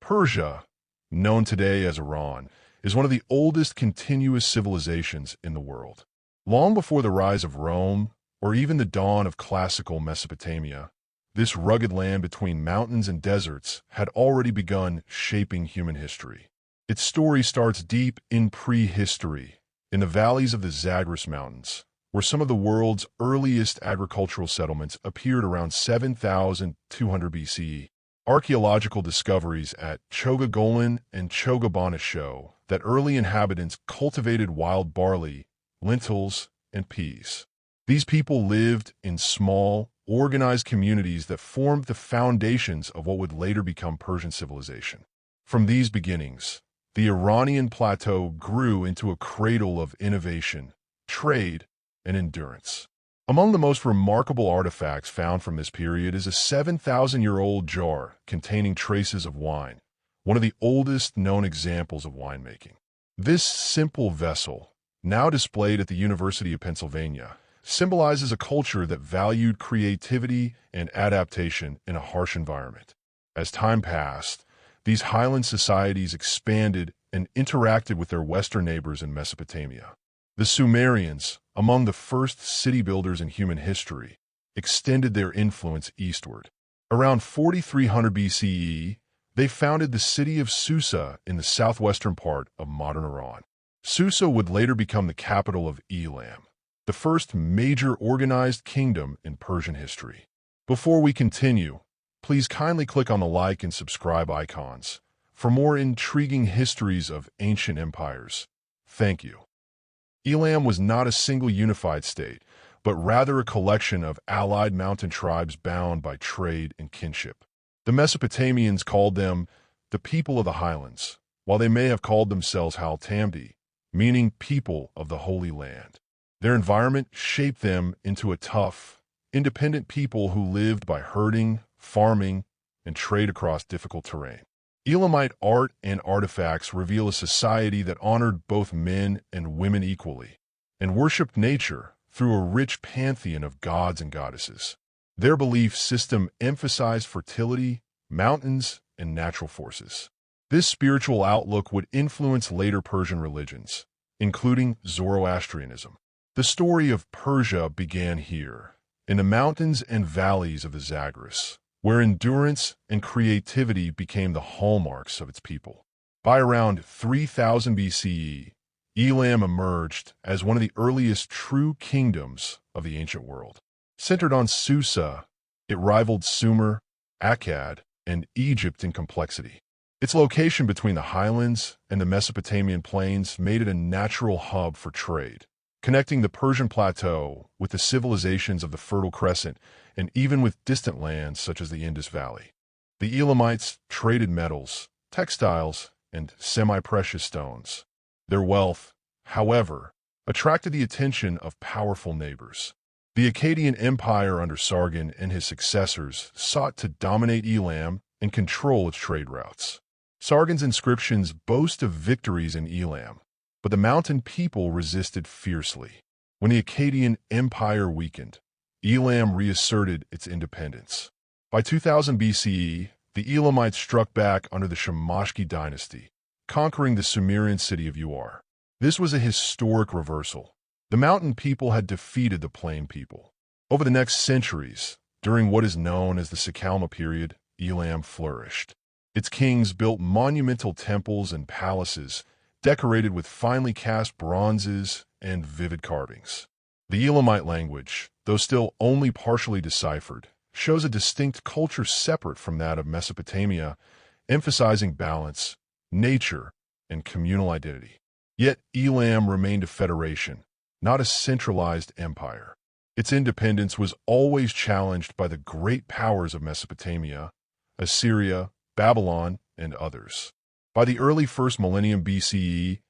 Persia, known today as Iran, is one of the oldest continuous civilizations in the world. Long before the rise of Rome, or even the dawn of classical Mesopotamia, this rugged land between mountains and deserts had already begun shaping human history. Its story starts deep in prehistory, in the valleys of the Zagros Mountains, where some of the world's earliest agricultural settlements appeared around 7,200 BCE. Archaeological discoveries at Chogagolan and Chogabana show that early inhabitants cultivated wild barley, lentils, and peas. These people lived in small, organized communities that formed the foundations of what would later become Persian civilization. From these beginnings, the Iranian plateau grew into a cradle of innovation, trade, and endurance. Among the most remarkable artifacts found from this period is a 7,000-year-old jar containing traces of wine, one of the oldest known examples of winemaking. This simple vessel, now displayed at the University of Pennsylvania, symbolizes a culture that valued creativity and adaptation in a harsh environment. As time passed, these highland societies expanded and interacted with their western neighbors in Mesopotamia. The Sumerians, among the first city builders in human history, extended their influence eastward. Around 4300 BCE, they founded the city of Susa in the southwestern part of modern Iran. Susa would later become the capital of Elam, the first major organized kingdom in Persian history. Before we continue, please kindly click on the like and subscribe icons for more intriguing histories of ancient empires. Thank you. Elam was not a single unified state, but rather a collection of allied mountain tribes bound by trade and kinship. The Mesopotamians called them the people of the highlands, while they may have called themselves Hal-Tamdi, meaning people of the Holy Land. Their environment shaped them into a tough, independent people who lived by herding, farming, and trade across difficult terrain. Elamite art and artifacts reveal a society that honored both men and women equally, and worshipped nature through a rich pantheon of gods and goddesses. Their belief system emphasized fertility, mountains, and natural forces. This spiritual outlook would influence later Persian religions, including Zoroastrianism. The story of Persia began here, in the mountains and valleys of the Zagros, where endurance and creativity became the hallmarks of its people. By around 3000 BCE, Elam emerged as one of the earliest true kingdoms of the ancient world. Centered on Susa, it rivaled Sumer, Akkad, and Egypt in complexity. Its location between the highlands and the Mesopotamian plains made it a natural hub for trade, connecting the Persian plateau with the civilizations of the Fertile Crescent and even with distant lands such as the Indus Valley. The Elamites traded metals, textiles, and semi-precious stones. Their wealth, however, attracted the attention of powerful neighbors. The Achaemenid Empire under Sargon and his successors sought to dominate Elam and control its trade routes. Sargon's inscriptions boast of victories in Elam, but the mountain people resisted fiercely. When the Achaemenid Empire weakened, Elam reasserted its independence. By 2000 BCE, the Elamites struck back under the Shamashki dynasty, conquering the Sumerian city of Ur. This was a historic reversal. The mountain people had defeated the plain people. Over the next centuries, during what is known as the Sakalma period, Elam flourished. Its kings built monumental temples and palaces, decorated with finely cast bronzes and vivid carvings. The Elamite language, though still only partially deciphered, shows a distinct culture separate from that of Mesopotamia, emphasizing balance, nature, and communal identity. Yet Elam remained a federation, not a centralized empire. Its independence was always challenged by the great powers of Mesopotamia, Assyria, Babylon, and others. By the early first millennium BCE,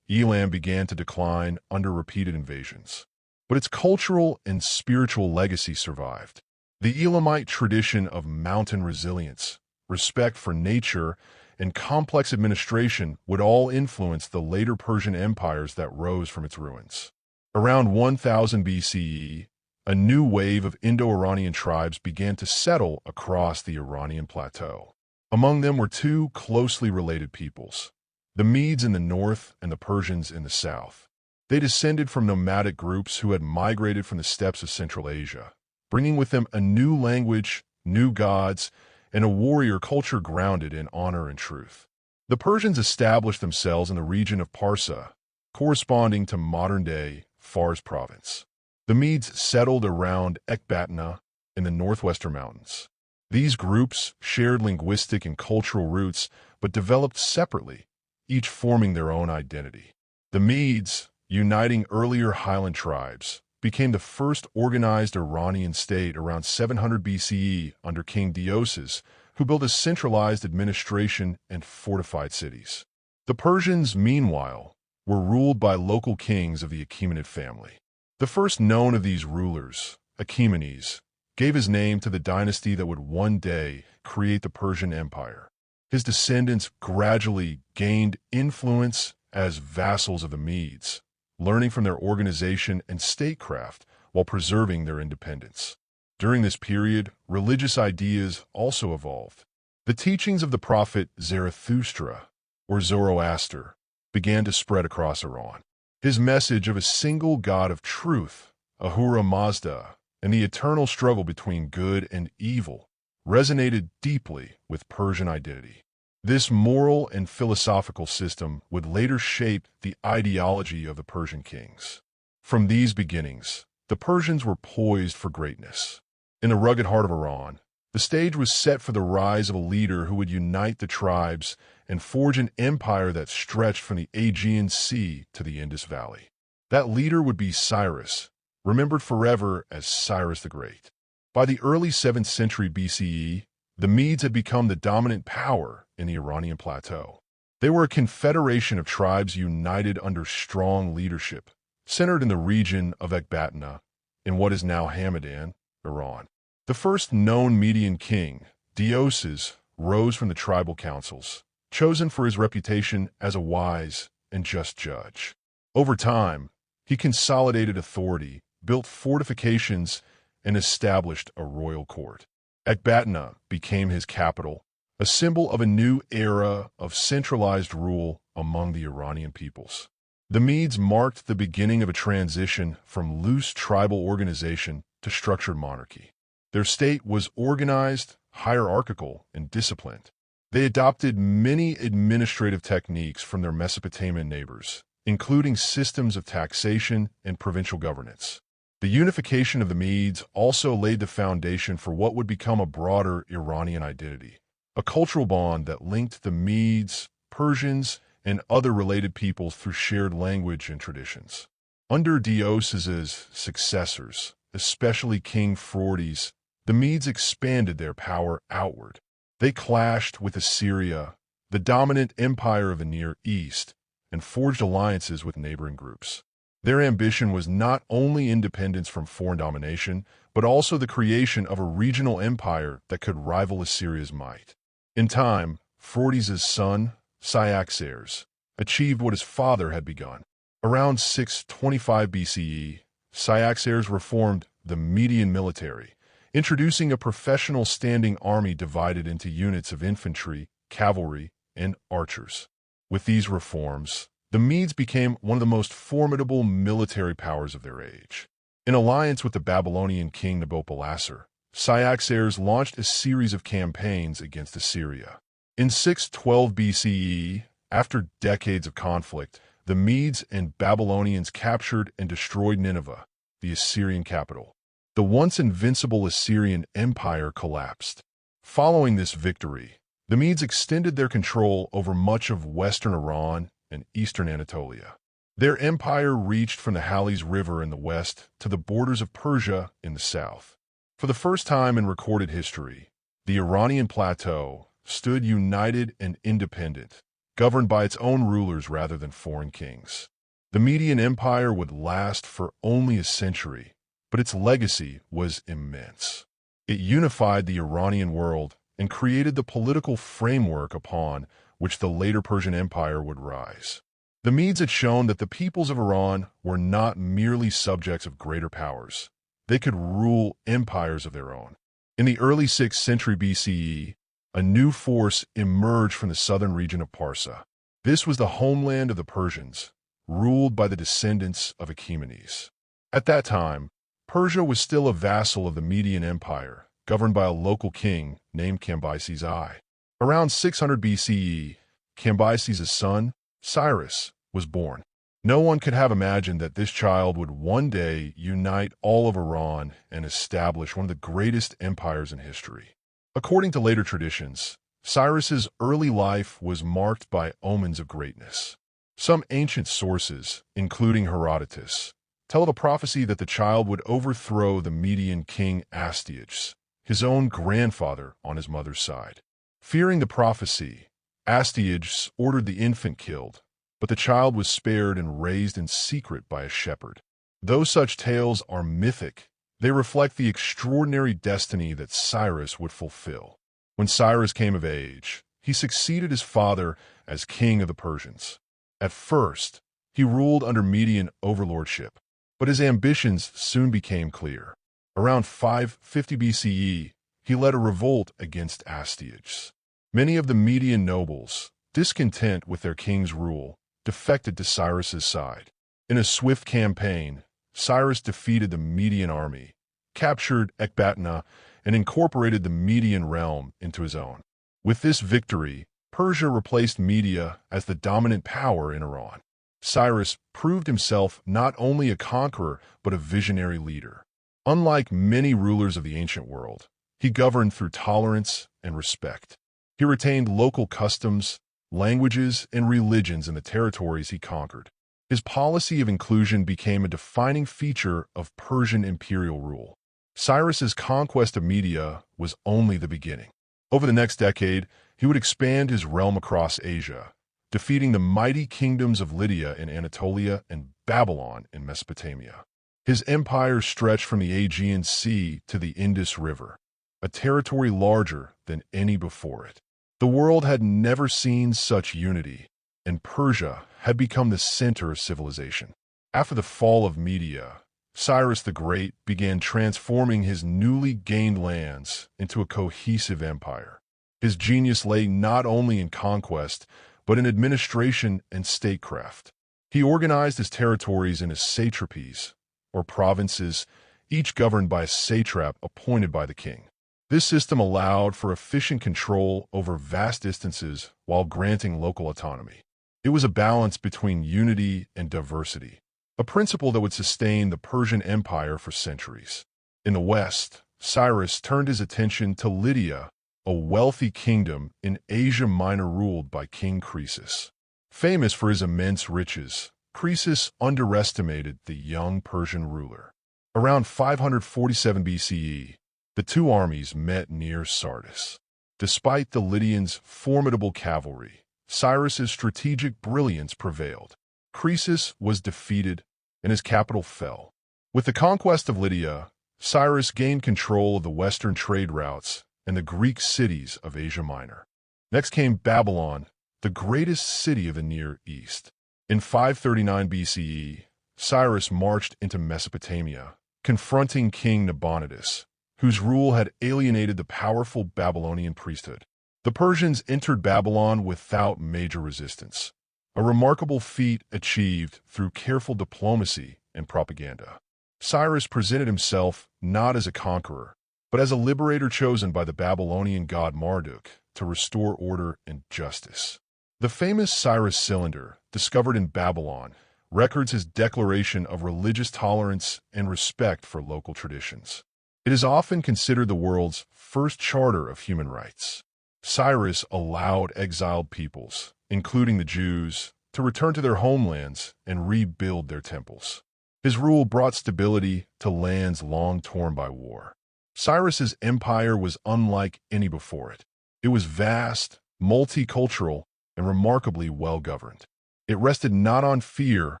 Elam began to decline under repeated invasions. But its cultural and spiritual legacy survived. The Elamite tradition of mountain resilience, respect for nature, and complex administration would all influence the later Persian empires that rose from its ruins. Around 1000 BCE, a new wave of Indo-Iranian tribes began to settle across the Iranian plateau. Among them were two closely related peoples, the Medes in the north and the Persians in the south. They descended from nomadic groups who had migrated from the steppes of Central Asia, bringing with them a new language, new gods, and a warrior culture grounded in honor and truth. The Persians established themselves in the region of Parsa, corresponding to modern-day Fars province. The Medes settled around Ecbatana in the northwestern mountains. These groups shared linguistic and cultural roots, but developed separately, each forming their own identity. The Medes, uniting earlier highland tribes, became the first organized Iranian state around 700 BCE under King Deioces, who built a centralized administration and fortified cities. The Persians, meanwhile, were ruled by local kings of the Achaemenid family. The first known of these rulers, Achaemenes, gave his name to the dynasty that would one day create the Persian Empire. His descendants gradually gained influence as vassals of the Medes, learning from their organization and statecraft while preserving their independence. During this period, religious ideas also evolved. The teachings of the prophet Zarathustra, or Zoroaster, began to spread across Iran. His message of a single God of truth, Ahura Mazda, and the eternal struggle between good and evil resonated deeply with Persian identity. This moral and philosophical system would later shape the ideology of the Persian kings. From these beginnings, the Persians were poised for greatness. In the rugged heart of Iran, the stage was set for the rise of a leader who would unite the tribes and forge an empire that stretched from the Aegean Sea to the Indus Valley. That leader would be Cyrus, remembered forever as Cyrus the Great. By the early 7th century BCE, the Medes had become the dominant power in the Iranian plateau. They were a confederation of tribes united under strong leadership, centered in the region of Ecbatana, in what is now Hamadan, Iran. The first known Median king, Deioces, rose from the tribal councils, chosen for his reputation as a wise and just judge. Over time, he consolidated authority, built fortifications, and established a royal court. Ecbatana became his capital, a symbol of a new era of centralized rule among the Iranian peoples. The Medes marked the beginning of a transition from loose tribal organization to structured monarchy. Their state was organized, hierarchical, and disciplined. They adopted many administrative techniques from their Mesopotamian neighbors, including systems of taxation and provincial governance. The unification of the Medes also laid the foundation for what would become a broader Iranian identity, a cultural bond that linked the Medes, Persians, and other related peoples through shared language and traditions. Under Deioces' successors, especially King Phroodes, the Medes expanded their power outward. They clashed with Assyria, the dominant empire of the Near East, and forged alliances with neighboring groups. Their ambition was not only independence from foreign domination, but also the creation of a regional empire that could rival Assyria's might. In time, Phroodes' son, Cyaxares, achieved what his father had begun. Around 625 BCE, Cyaxares reformed the Median military, introducing a professional standing army divided into units of infantry, cavalry, and archers. With these reforms, the Medes became one of the most formidable military powers of their age. In alliance with the Babylonian king Nabopolassar, Cyaxares launched a series of campaigns against Assyria. In 612 BCE, after decades of conflict, the Medes and Babylonians captured and destroyed Nineveh, the Assyrian capital. The once invincible Assyrian Empire collapsed. Following this victory, the Medes extended their control over much of western Iran and eastern Anatolia. Their empire reached from the Halys River in the west to the borders of Persia in the south. For the first time in recorded history, the Iranian plateau stood united and independent, governed by its own rulers rather than foreign kings. The Median Empire would last for only a century, but its legacy was immense. It unified the Iranian world and created the political framework upon which the later Persian Empire would rise. The Medes had shown that the peoples of Iran were not merely subjects of greater powers. They could rule empires of their own. In the early 6th century BCE, a new force emerged from the southern region of Persia. This was the homeland of the Persians, ruled by the descendants of Achaemenid. At that time, Persia was still a vassal of the Median Empire, governed by a local king named Cambyses I. Around 600 BCE, Cambyses' son, Cyrus, was born. No one could have imagined that this child would one day unite all of Iran and establish one of the greatest empires in history. According to later traditions, Cyrus's early life was marked by omens of greatness. Some ancient sources, including Herodotus, tell of a prophecy that the child would overthrow the Median king Astyages, his own grandfather on his mother's side. Fearing the prophecy, Astyages ordered the infant killed, but the child was spared and raised in secret by a shepherd. Though such tales are mythic, they reflect the extraordinary destiny that Cyrus would fulfill. When Cyrus came of age, he succeeded his father as king of the Persians. At first, he ruled under Median overlordship, but his ambitions soon became clear. Around 550 BCE, he led a revolt against Astyages. Many of the Median nobles, discontent with their king's rule, defected to Cyrus's side. In a swift campaign, Cyrus defeated the Median army, captured Ecbatana, and incorporated the Median realm into his own. With this victory, Persia replaced Media as the dominant power in Iran. Cyrus proved himself not only a conqueror but a visionary leader. Unlike many rulers of the ancient world, he governed through tolerance and respect. He retained local customs, languages, and religions in the territories he conquered. His policy of inclusion became a defining feature of Persian imperial rule. Cyrus's conquest of Media was only the beginning. Over the next decade, he would expand his realm across Asia, defeating the mighty kingdoms of Lydia in Anatolia and Babylon in Mesopotamia. His empire stretched from the Aegean Sea to the Indus River, a territory larger than any before it. The world had never seen such unity, and Persia had become the center of civilization. After the fall of Media, Cyrus the Great began transforming his newly gained lands into a cohesive empire. His genius lay not only in conquest, but in administration and statecraft. He organized his territories into satrapies, or provinces, each governed by a satrap appointed by the king. This system allowed for efficient control over vast distances while granting local autonomy. It was a balance between unity and diversity, a principle that would sustain the Persian Empire for centuries. In the West, Cyrus turned his attention to Lydia, a wealthy kingdom in Asia Minor ruled by King Croesus. Famous for his immense riches, Croesus underestimated the young Persian ruler. Around 547 BCE, the two armies met near Sardis. Despite the Lydians' formidable cavalry, Cyrus's strategic brilliance prevailed. Croesus was defeated, and his capital fell. With the conquest of Lydia, Cyrus gained control of the western trade routes and the Greek cities of Asia Minor. Next came Babylon, the greatest city of the Near East. In 539 BCE, Cyrus marched into Mesopotamia, confronting King Nabonidus, whose rule had alienated the powerful Babylonian priesthood. The Persians entered Babylon without major resistance, a remarkable feat achieved through careful diplomacy and propaganda. Cyrus presented himself not as a conqueror, but as a liberator chosen by the Babylonian god Marduk to restore order and justice. The famous Cyrus cylinder, discovered in Babylon, records his declaration of religious tolerance and respect for local traditions. It is often considered the world's first charter of human rights. Cyrus allowed exiled peoples, including the Jews, to return to their homelands and rebuild their temples. His rule brought stability to lands long torn by war. Cyrus's empire was unlike any before it. It was vast, multicultural, and remarkably well-governed. It rested not on fear,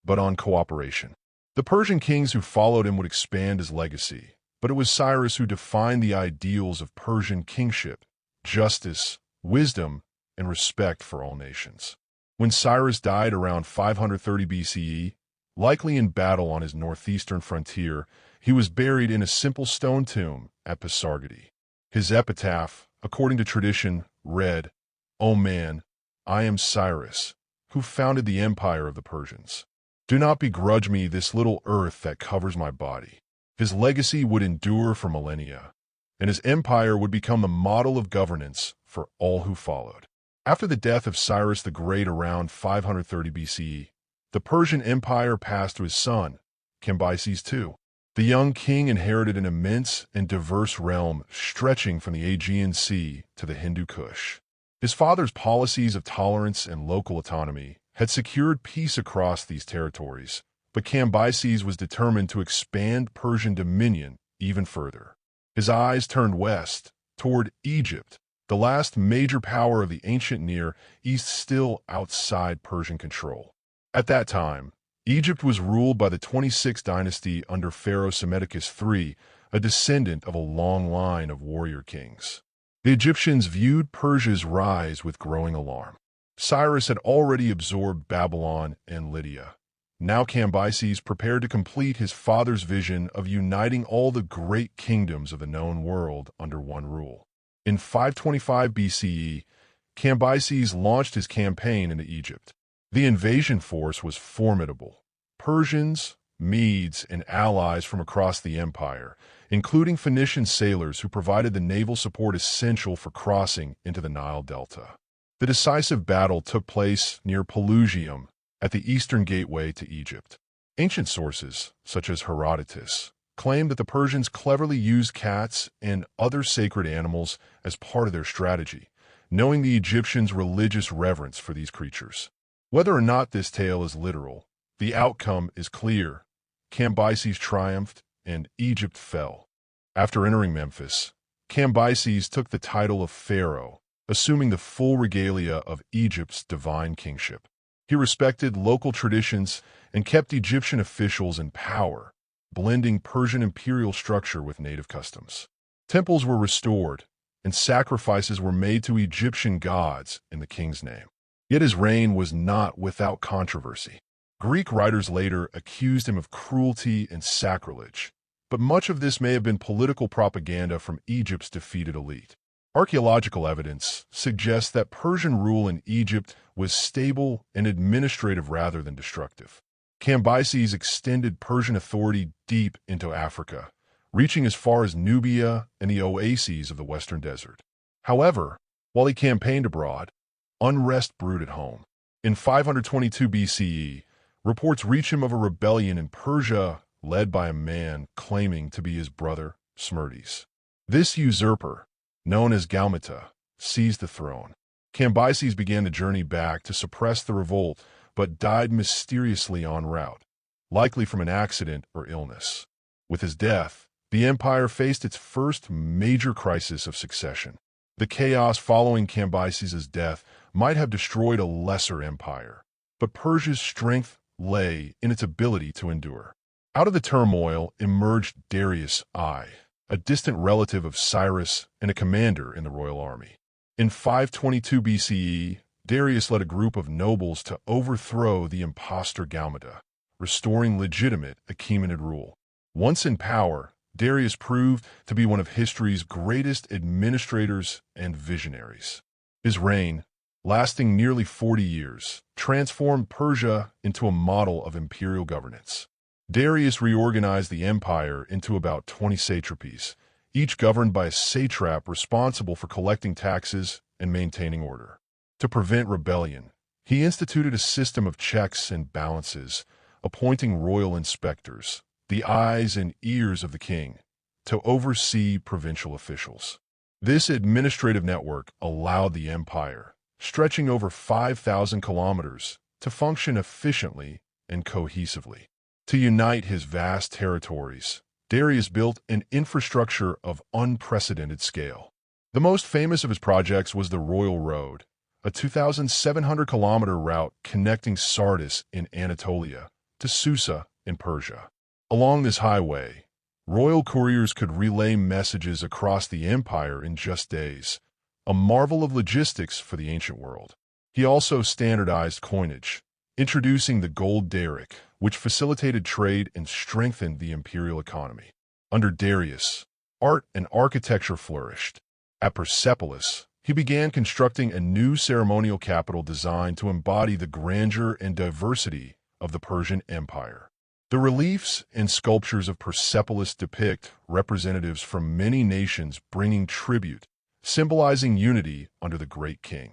but on cooperation. The Persian kings who followed him would expand his legacy, but it was Cyrus who defined the ideals of Persian kingship: justice, wisdom, and respect for all nations. When Cyrus died around 530 BCE, likely in battle on his northeastern frontier, he was buried in a simple stone tomb at Pasargadae. His epitaph, according to tradition, read, "O man, I am Cyrus, who founded the empire of the Persians. Do not begrudge me this little earth that covers my body." His legacy would endure for millennia, and his empire would become the model of governance for all who followed. After the death of Cyrus the Great around 530 BCE, the Persian Empire passed to his son, Cambyses II. The young king inherited an immense and diverse realm stretching from the Aegean Sea to the Hindu Kush. His father's policies of tolerance and local autonomy had secured peace across these territories, but Cambyses was determined to expand Persian dominion even further. His eyes turned west, toward Egypt, the last major power of the ancient Near East still outside Persian control. At that time, Egypt was ruled by the 26th dynasty under Pharaoh Psammetichus III, a descendant of a long line of warrior kings. The Egyptians viewed Persia's rise with growing alarm. Cyrus had already absorbed Babylon and Lydia. Now Cambyses prepared to complete his father's vision of uniting all the great kingdoms of the known world under one rule. In 525 BCE, Cambyses launched his campaign into Egypt. The invasion force was formidable. Persians, Medes, and allies from across the empire, including Phoenician sailors who provided the naval support essential for crossing into the Nile Delta. The decisive battle took place near Pelusium, at the eastern gateway to Egypt. Ancient sources, such as Herodotus, claim that the Persians cleverly used cats and other sacred animals as part of their strategy, knowing the Egyptians' religious reverence for these creatures. Whether or not this tale is literal, the outcome is clear. Cambyses triumphed, and Egypt fell. After entering Memphis, Cambyses took the title of pharaoh, assuming the full regalia of Egypt's divine kingship. He respected local traditions and kept Egyptian officials in power, blending Persian imperial structure with native customs. Temples were restored, and sacrifices were made to Egyptian gods in the king's name. Yet his reign was not without controversy. Greek writers later accused him of cruelty and sacrilege, but much of this may have been political propaganda from Egypt's defeated elite. Archaeological evidence suggests that Persian rule in Egypt was stable and administrative rather than destructive. Cambyses extended Persian authority deep into Africa, reaching as far as Nubia and the oases of the Western Desert. However, while he campaigned abroad, unrest brewed at home. In 522 BCE, reports reach him of a rebellion in Persia led by a man claiming to be his brother, Smerdis. This usurper, known as Gaumata, seized the throne. Cambyses began the journey back to suppress the revolt, but died mysteriously en route, likely from an accident or illness. With his death, the empire faced its first major crisis of succession. The chaos following Cambyses' death might have destroyed a lesser empire, but Persia's strength lay in its ability to endure. Out of the turmoil emerged Darius I, a distant relative of Cyrus and a commander in the royal army. In 522 BCE, Darius led a group of nobles to overthrow the impostor Gaumata, restoring legitimate Achaemenid rule. Once in power, Darius proved to be one of history's greatest administrators and visionaries. His reign, lasting nearly 40 years, transformed Persia into a model of imperial governance. Darius reorganized the empire into about 20 satrapies, each governed by a satrap responsible for collecting taxes and maintaining order. To prevent rebellion, he instituted a system of checks and balances, appointing royal inspectors, the eyes and ears of the king, to oversee provincial officials. This administrative network allowed the empire, stretching over 5,000 kilometers, to function efficiently and cohesively. To unite his vast territories, Darius built an infrastructure of unprecedented scale. The most famous of his projects was the Royal Road, a 2,700-kilometer route connecting Sardis in Anatolia to Susa in Persia. Along this highway, royal couriers could relay messages across the empire in just days, a marvel of logistics for the ancient world. He also standardized coinage, introducing the gold daric, which facilitated trade and strengthened the imperial economy. Under Darius, art and architecture flourished. At Persepolis, he began constructing a new ceremonial capital designed to embody the grandeur and diversity of the Persian Empire. The reliefs and sculptures of Persepolis depict representatives from many nations bringing tribute, symbolizing unity under the great king.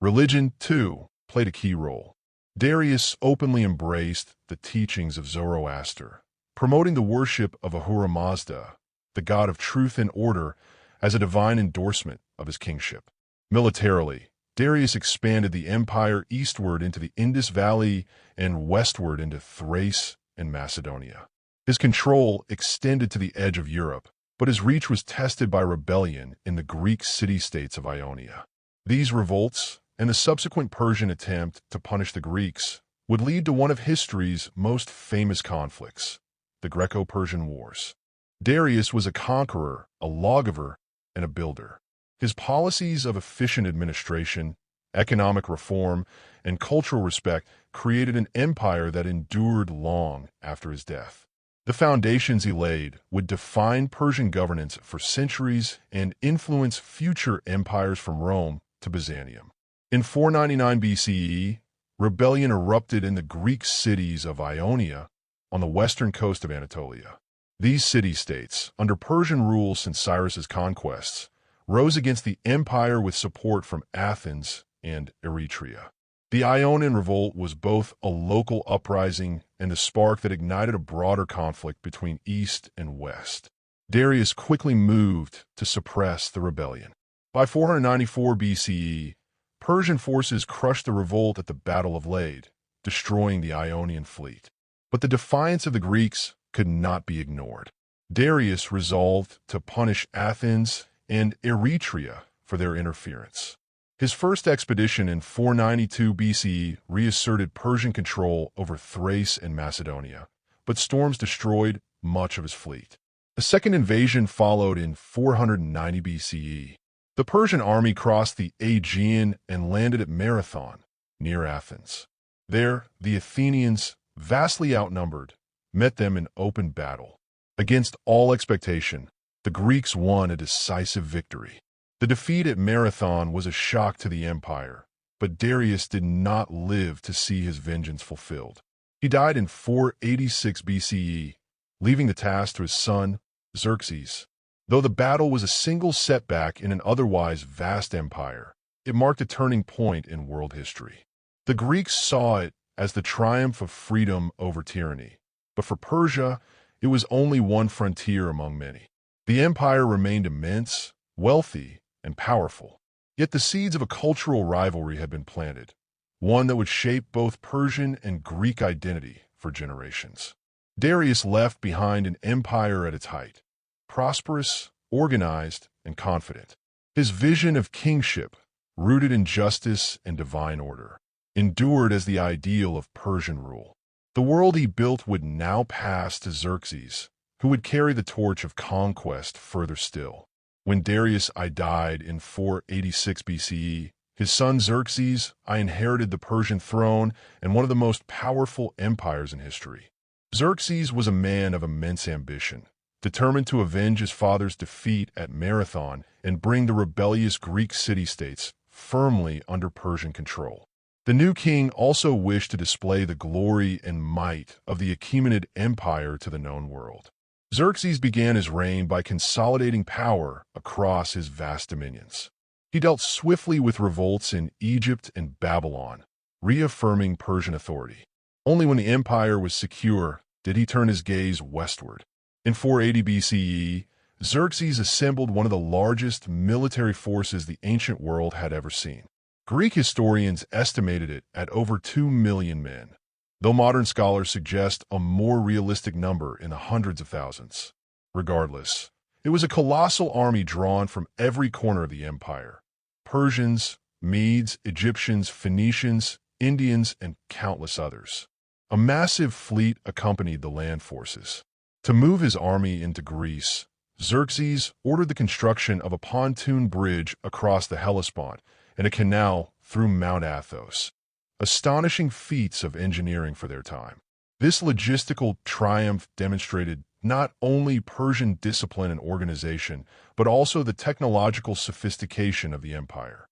Religion, too, played a key role. Darius openly embraced the teachings of Zoroaster, promoting the worship of Ahura Mazda, the god of truth and order, as a divine endorsement of his kingship. Militarily, Darius expanded the empire eastward into the Indus Valley and westward into Thrace and Macedonia. His control extended to the edge of Europe, but his reach was tested by rebellion in the Greek city-states of Ionia. These revolts, and the subsequent Persian attempt to punish the Greeks, would lead to one of history's most famous conflicts, the Greco-Persian Wars. Darius was a conqueror, a lawgiver, and a builder. His policies of efficient administration, economic reform, and cultural respect created an empire that endured long after his death. The foundations he laid would define Persian governance for centuries and influence future empires from Rome to Byzantium. In 499 BCE, rebellion erupted in the Greek cities of Ionia on the western coast of Anatolia. These city-states, under Persian rule since Cyrus's conquests, rose against the empire with support from Athens and Eretria. The Ionian Revolt was both a local uprising and the spark that ignited a broader conflict between East and West. Darius quickly moved to suppress the rebellion. By 494 BCE, Persian forces crushed the revolt at the Battle of Lade, destroying the Ionian fleet. But the defiance of the Greeks could not be ignored. Darius resolved to punish Athens and Eretria for their interference. His first expedition in 492 BCE reasserted Persian control over Thrace and Macedonia, but storms destroyed much of his fleet. A second invasion followed in 490 BCE. The Persian army crossed the Aegean and landed at Marathon, near Athens. There, the Athenians, vastly outnumbered, met them in open battle. Against all expectation, the Greeks won a decisive victory. The defeat at Marathon was a shock to the empire, but Darius did not live to see his vengeance fulfilled. He died in 486 BCE, leaving the task to his son, Xerxes. Though the battle was a single setback in an otherwise vast empire, it marked a turning point in world history. The Greeks saw it as the triumph of freedom over tyranny, but for Persia, it was only one frontier among many. The empire remained immense, wealthy, and powerful. Yet the seeds of a cultural rivalry had been planted, one that would shape both Persian and Greek identity for generations. Darius left behind an empire at its height, prosperous, organized, and confident. His vision of kingship, rooted in justice and divine order, endured as the ideal of Persian rule. The world he built would now pass to Xerxes, who would carry the torch of conquest further still. When Darius died in 486 BCE, his son Xerxes inherited the Persian throne and one of the most powerful empires in history. Xerxes was a man of immense ambition, determined to avenge his father's defeat at Marathon and bring the rebellious Greek city-states firmly under Persian control. The new king also wished to display the glory and might of the Achaemenid Empire to the known world. Xerxes began his reign by consolidating power across his vast dominions. He dealt swiftly with revolts in Egypt and Babylon, reaffirming Persian authority. Only when the empire was secure did he turn his gaze westward. In 480 BCE, Xerxes assembled one of the largest military forces the ancient world had ever seen. Greek historians estimated it at over 2 million men, though modern scholars suggest a more realistic number in the hundreds of thousands. Regardless, it was a colossal army drawn from every corner of the empire. Persians, Medes, Egyptians, Phoenicians, Indians, and countless others. A massive fleet accompanied the land forces. To move his army into Greece, Xerxes ordered the construction of a pontoon bridge across the Hellespont and a canal through Mount Athos. Astonishing feats of engineering for their time. This logistical triumph demonstrated not only Persian discipline and organization, but also the technological sophistication of the empire.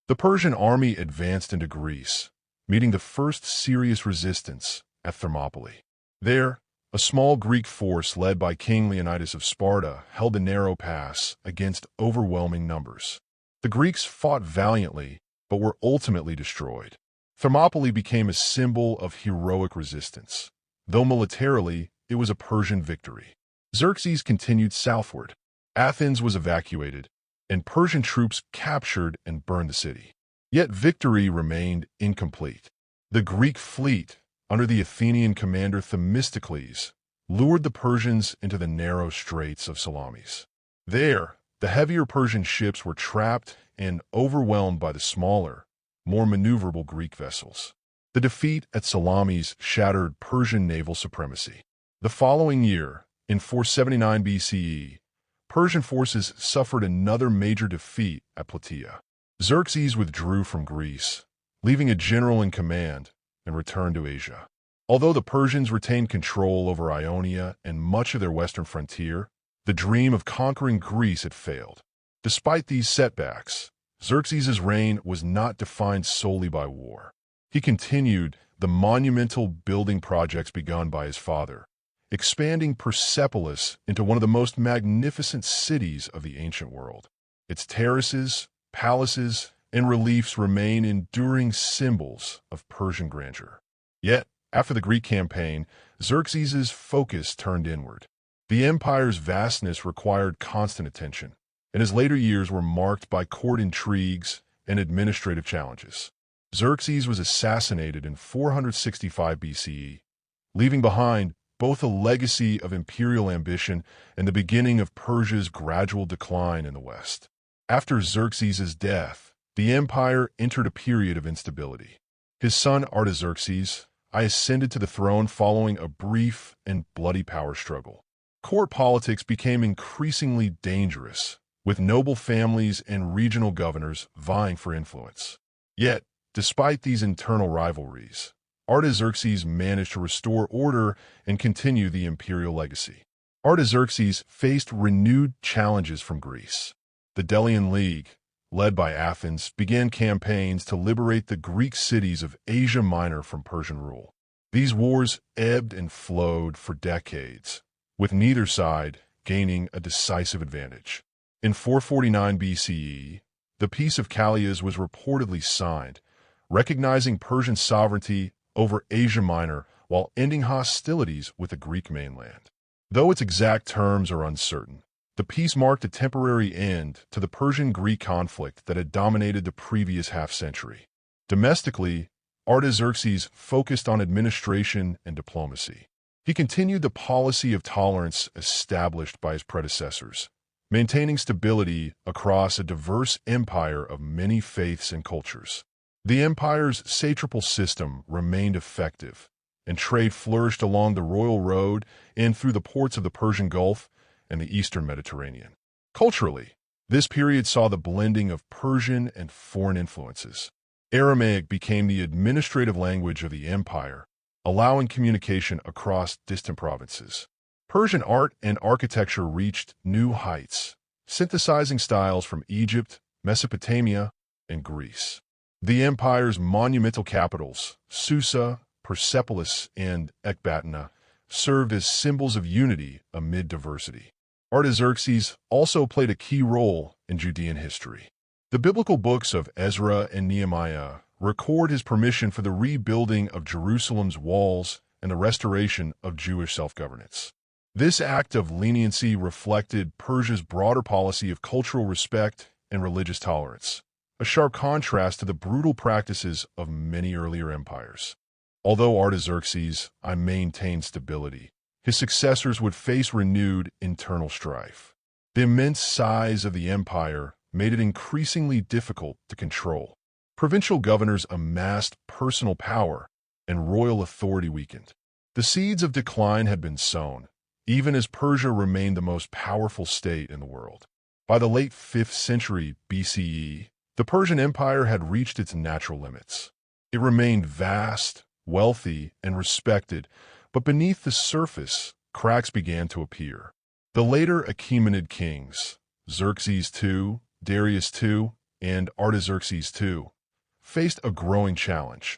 The Persian army advanced into Greece, meeting the first serious resistance at Thermopylae. There, a small Greek force led by King Leonidas of Sparta held the narrow pass against overwhelming numbers. The Greeks fought valiantly, but were ultimately destroyed. Thermopylae became a symbol of heroic resistance, though militarily it was a Persian victory. Xerxes continued southward. Athens was evacuated, and Persian troops captured and burned the city. Yet victory remained incomplete. The Greek fleet, under the Athenian commander Themistocles, lured the Persians into the narrow straits of Salamis. There, the heavier Persian ships were trapped and overwhelmed by the smaller, more maneuverable Greek vessels. The defeat at Salamis shattered Persian naval supremacy. The following year, in 479 BCE, Persian forces suffered another major defeat at Plataea. Xerxes withdrew from Greece, leaving a general in command, and returned to Asia. Although the Persians retained control over Ionia and much of their western frontier, the dream of conquering Greece had failed. Despite these setbacks, Xerxes' reign was not defined solely by war. He continued the monumental building projects begun by his father, expanding Persepolis into one of the most magnificent cities of the ancient world. Its terraces, palaces, and reliefs remain enduring symbols of Persian grandeur. Yet, after the Greek campaign, Xerxes' focus turned inward. The empire's vastness required constant attention, and his later years were marked by court intrigues and administrative challenges. Xerxes was assassinated in 465 BCE, leaving behind both a legacy of imperial ambition and the beginning of Persia's gradual decline in the West. After Xerxes' death, the empire entered a period of instability. His son Artaxerxes ascended to the throne following a brief and bloody power struggle. Court politics became increasingly dangerous, with noble families and regional governors vying for influence. Yet, despite these internal rivalries, Artaxerxes managed to restore order and continue the imperial legacy. Artaxerxes faced renewed challenges from Greece. The Delian League, led by Athens, began campaigns to liberate the Greek cities of Asia Minor from Persian rule. These wars ebbed and flowed for decades, with neither side gaining a decisive advantage. In 449 BCE, the Peace of Calais was reportedly signed, recognizing Persian sovereignty over Asia Minor while ending hostilities with the Greek mainland. Though its exact terms are uncertain, the peace marked a temporary end to the Persian-Greek conflict that had dominated the previous half-century. Domestically, Artaxerxes focused on administration and diplomacy. He continued the policy of tolerance established by his predecessors, maintaining stability across a diverse empire of many faiths and cultures. The empire's satrapal system remained effective, and trade flourished along the royal road and through the ports of the Persian Gulf and the eastern Mediterranean. Culturally, this period saw the blending of Persian and foreign influences. Aramaic became the administrative language of the empire, allowing communication across distant provinces. Persian art and architecture reached new heights, synthesizing styles from Egypt, Mesopotamia, and Greece. The empire's monumental capitals, Susa, Persepolis, and Ecbatana, served as symbols of unity amid diversity. Artaxerxes also played a key role in Judean history. The biblical books of Ezra and Nehemiah record his permission for the rebuilding of Jerusalem's walls and the restoration of Jewish self-governance. This act of leniency reflected Persia's broader policy of cultural respect and religious tolerance, a sharp contrast to the brutal practices of many earlier empires. Although Artaxerxes maintained stability, his successors would face renewed internal strife. The immense size of the empire made it increasingly difficult to control. Provincial governors amassed personal power, and royal authority weakened. The seeds of decline had been sown, even as Persia remained the most powerful state in the world. By the late 5th century BCE, the Persian Empire had reached its natural limits. It remained vast, wealthy, and respected, but beneath the surface, cracks began to appear. The later Achaemenid kings, Xerxes II, Darius II, and Artaxerxes II, faced a growing challenge: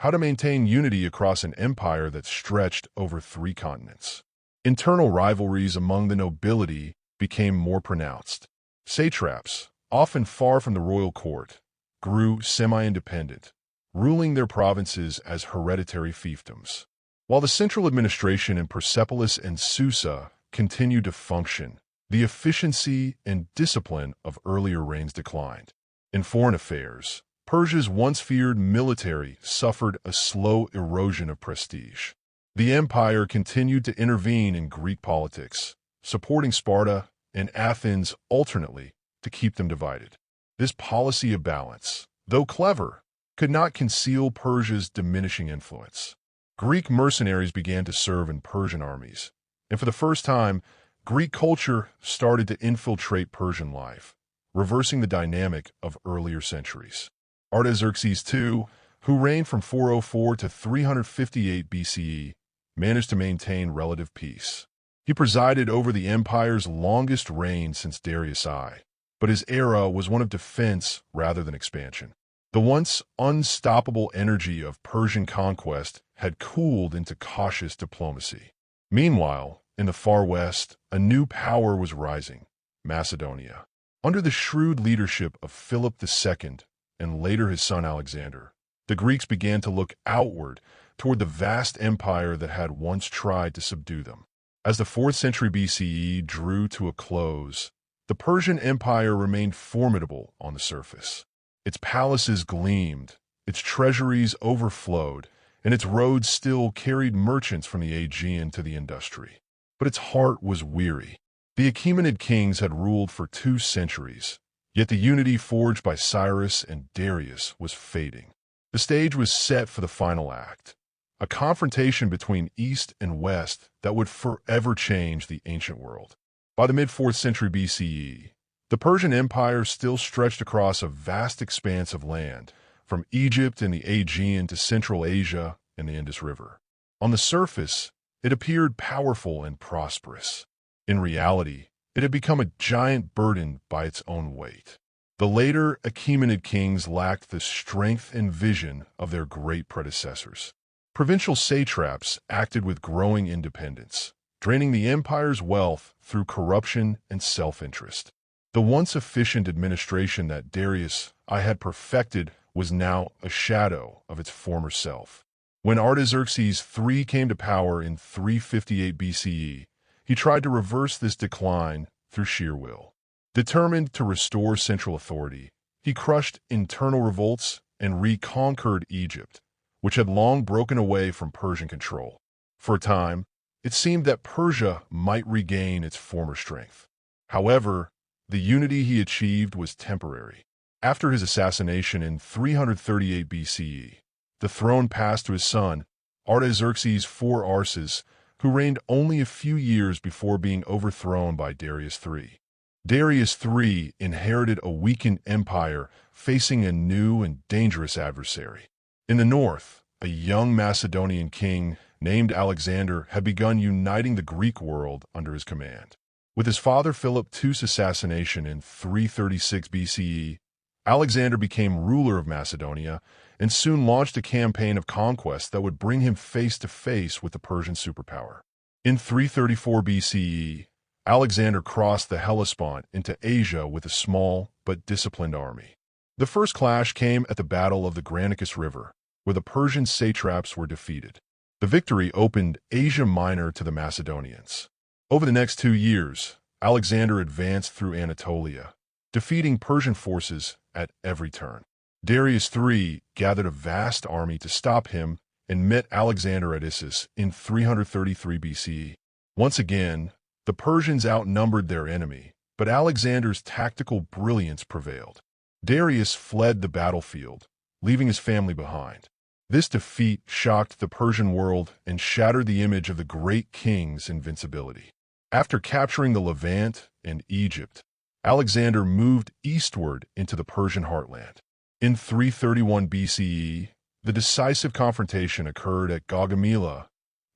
how to maintain unity across an empire that stretched over 3 continents. Internal rivalries among the nobility became more pronounced. Satraps, often far from the royal court, grew semi-independent, ruling their provinces as hereditary fiefdoms. While the central administration in Persepolis and Susa continued to function, the efficiency and discipline of earlier reigns declined. In foreign affairs, Persia's once feared military suffered a slow erosion of prestige. The empire continued to intervene in Greek politics, supporting Sparta and Athens alternately to keep them divided. This policy of balance, though clever, could not conceal Persia's diminishing influence. Greek mercenaries began to serve in Persian armies, and for the first time, Greek culture started to infiltrate Persian life, reversing the dynamic of earlier centuries. Artaxerxes II, who reigned from 404 to 358 BCE, managed to maintain relative peace. He presided over the empire's longest reign since Darius I, but his era was one of defense rather than expansion. The once unstoppable energy of Persian conquest had cooled into cautious diplomacy. Meanwhile, in the far west, a new power was rising: Macedonia. Under the shrewd leadership of Philip II and later his son Alexander, the Greeks began to look outward toward the vast empire that had once tried to subdue them. As the 4th century BCE drew to a close, the Persian Empire remained formidable on the surface. Its palaces gleamed, its treasuries overflowed, and its roads still carried merchants from the Aegean to the Industry. But its heart was weary. The Achaemenid kings had ruled for 2 centuries, yet the unity forged by Cyrus and Darius was fading. The stage was set for the final act, a confrontation between East and West that would forever change the ancient world. By the mid-4th century BCE, the Persian Empire still stretched across a vast expanse of land, from Egypt and the Aegean to Central Asia and the Indus River. On the surface, it appeared powerful and prosperous. In reality, it had become a giant burden by its own weight. The later Achaemenid kings lacked the strength and vision of their great predecessors. Provincial satraps acted with growing independence, draining the empire's wealth through corruption and self-interest. The once efficient administration that Darius I had perfected was now a shadow of its former self. When Artaxerxes III came to power in 358 BCE, he tried to reverse this decline through sheer will. Determined to restore central authority, he crushed internal revolts and reconquered Egypt, which had long broken away from Persian control. For a time, it seemed that Persia might regain its former strength. However, the unity he achieved was temporary. After his assassination in 338 BCE, the throne passed to his son, Artaxerxes IV Arses, who reigned only a few years before being overthrown by Darius III. Darius III inherited a weakened empire facing a new and dangerous adversary. In the north, a young Macedonian king named Alexander had begun uniting the Greek world under his command. With his father Philip II's assassination in 336 BCE, Alexander became ruler of Macedonia and soon launched a campaign of conquest that would bring him face to face with the Persian superpower. In 334 BCE, Alexander crossed the Hellespont into Asia with a small but disciplined army. The first clash came at the Battle of the Granicus River, where the Persian satraps were defeated. The victory opened Asia Minor to the Macedonians. Over the next 2 years, Alexander advanced through Anatolia, defeating Persian forces at every turn. Darius III gathered a vast army to stop him and met Alexander at Issus in 333 BCE. Once again, the Persians outnumbered their enemy, but Alexander's tactical brilliance prevailed. Darius fled the battlefield, leaving his family behind. This defeat shocked the Persian world and shattered the image of the great king's invincibility. After capturing the Levant and Egypt, Alexander moved eastward into the Persian heartland. In 331 BCE, the decisive confrontation occurred at Gaugamela,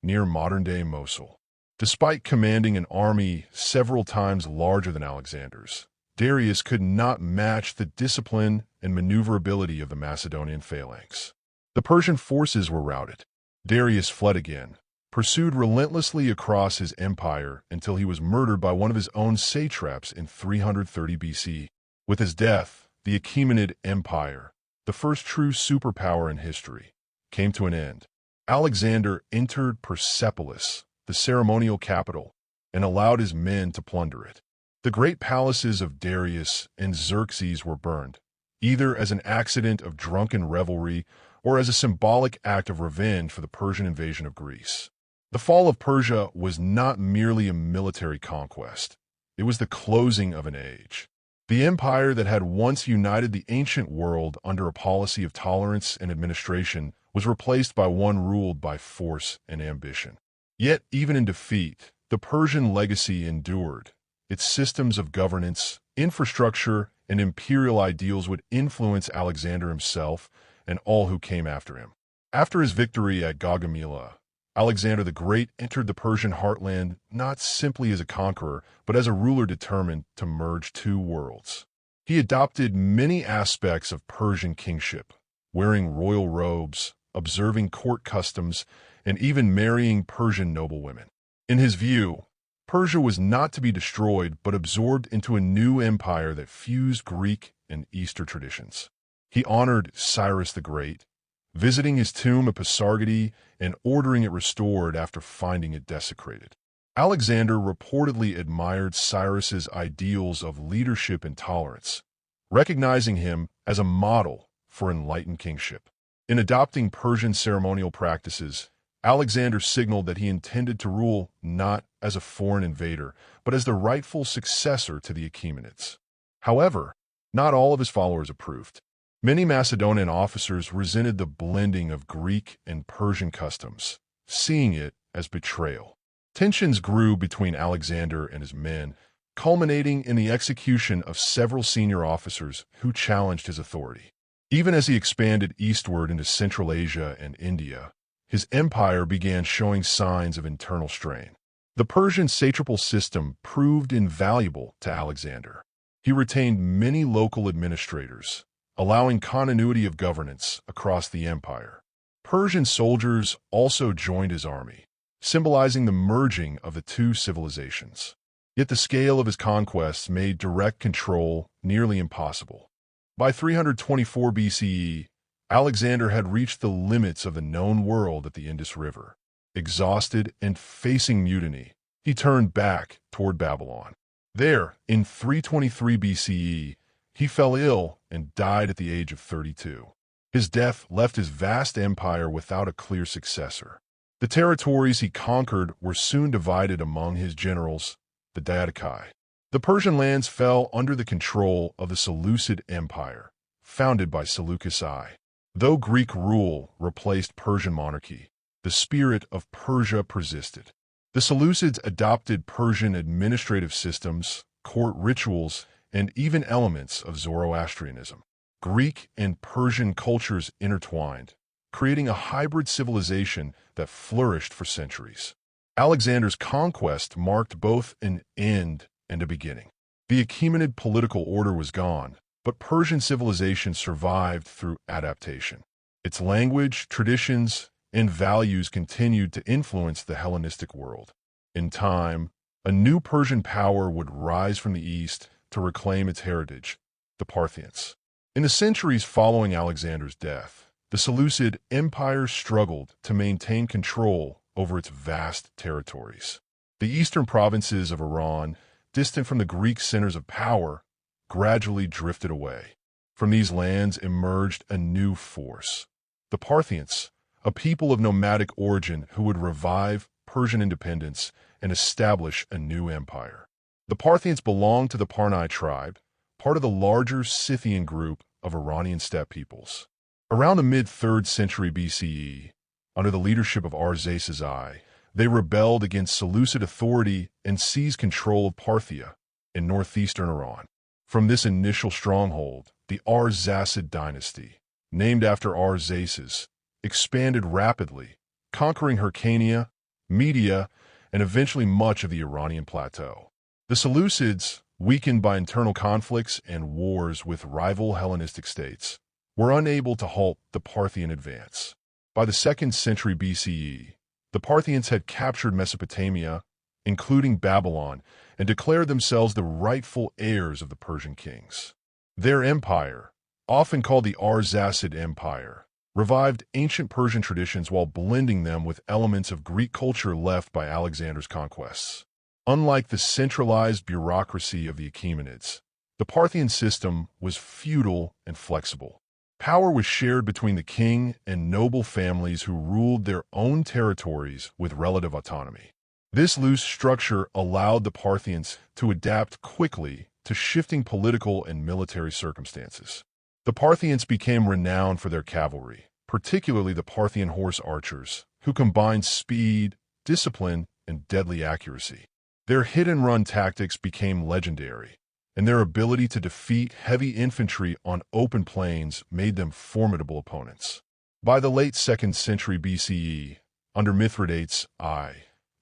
near modern-day Mosul. Despite commanding an army several times larger than Alexander's, Darius could not match the discipline and maneuverability of the Macedonian phalanx. The Persian forces were routed. Darius fled again, pursued relentlessly across his empire until he was murdered by one of his own satraps in 330 BC. With his death, the Achaemenid Empire, the first true superpower in history, came to an end. Alexander entered Persepolis, the ceremonial capital, and allowed his men to plunder it. The great palaces of Darius and Xerxes were burned, either as an accident of drunken revelry or as a symbolic act of revenge for the Persian invasion of Greece. The fall of Persia was not merely a military conquest. It was the closing of an age. The empire that had once united the ancient world under a policy of tolerance and administration was replaced by one ruled by force and ambition. Yet, even in defeat, the Persian legacy endured. Its systems of governance, infrastructure, and imperial ideals would influence Alexander himself and all who came after him. After his victory at Gaugamela, Alexander the Great entered the Persian heartland not simply as a conqueror, but as a ruler determined to merge two worlds. He adopted many aspects of Persian kingship, wearing royal robes, observing court customs, and even marrying Persian noblewomen. In his view, Persia was not to be destroyed but absorbed into a new empire that fused Greek and Eastern traditions. He honored Cyrus the Great, visiting his tomb at Pasargadae and ordering it restored after finding it desecrated. Alexander reportedly admired Cyrus's ideals of leadership and tolerance, recognizing him as a model for enlightened kingship. In adopting Persian ceremonial practices, Alexander signaled that he intended to rule not as a foreign invader, but as the rightful successor to the Achaemenids. However, not all of his followers approved. Many Macedonian officers resented the blending of Greek and Persian customs, seeing it as betrayal. Tensions grew between Alexander and his men, culminating in the execution of several senior officers who challenged his authority. Even as he expanded eastward into Central Asia and India, his empire began showing signs of internal strain. The Persian satrapal system proved invaluable to Alexander. He retained many local administrators, allowing continuity of governance across the empire. Persian soldiers also joined his army, symbolizing the merging of the two civilizations. Yet the scale of his conquests made direct control nearly impossible. By 324 BCE, Alexander had reached the limits of the known world at the Indus River. Exhausted and facing mutiny, he turned back toward Babylon. There, in 323 BCE, he fell ill and died at the age of 32. His death left his vast empire without a clear successor. The territories he conquered were soon divided among his generals, the Diadochi. The Persian lands fell under the control of the Seleucid Empire, founded by Seleucus I. Though Greek rule replaced Persian monarchy, the spirit of Persia persisted. The Seleucids adopted Persian administrative systems, court rituals, and even elements of Zoroastrianism. Greek and Persian cultures intertwined, creating a hybrid civilization that flourished for centuries. Alexander's conquest marked both an end and a beginning. The Achaemenid political order was gone, but Persian civilization survived through adaptation. Its language, traditions, and values continued to influence the Hellenistic world. In time, a new Persian power would rise from the east to reclaim its heritage, the Parthians. In the centuries following Alexander's death, the Seleucid Empire struggled to maintain control over its vast territories. The eastern provinces of Iran, distant from the Greek centers of power, gradually drifted away. From these lands emerged a new force, the Parthians, a people of nomadic origin who would revive Persian independence and establish a new empire. The Parthians belonged to the Parnae tribe, part of the larger Scythian group of Iranian steppe peoples. Around the mid-3rd century BCE, under the leadership of Arsaces I, they rebelled against Seleucid authority and seized control of Parthia in northeastern Iran. From this initial stronghold, the Arsacid dynasty, named after Arsaces, expanded rapidly, conquering Hyrcania, Media, and eventually much of the Iranian plateau. The Seleucids, weakened by internal conflicts and wars with rival Hellenistic states, were unable to halt the Parthian advance. By the 2nd century BCE, the Parthians had captured Mesopotamia, including Babylon, and declared themselves the rightful heirs of the Persian kings. Their empire, often called the Arsacid Empire, revived ancient Persian traditions while blending them with elements of Greek culture left by Alexander's conquests. Unlike the centralized bureaucracy of the Achaemenids, the Parthian system was feudal and flexible. Power was shared between the king and noble families who ruled their own territories with relative autonomy. This loose structure allowed the Parthians to adapt quickly to shifting political and military circumstances. The Parthians became renowned for their cavalry, particularly the Parthian horse archers, who combined speed, discipline, and deadly accuracy. Their hit-and-run tactics became legendary, and their ability to defeat heavy infantry on open plains made them formidable opponents. By the late 2nd century BCE, under Mithridates I,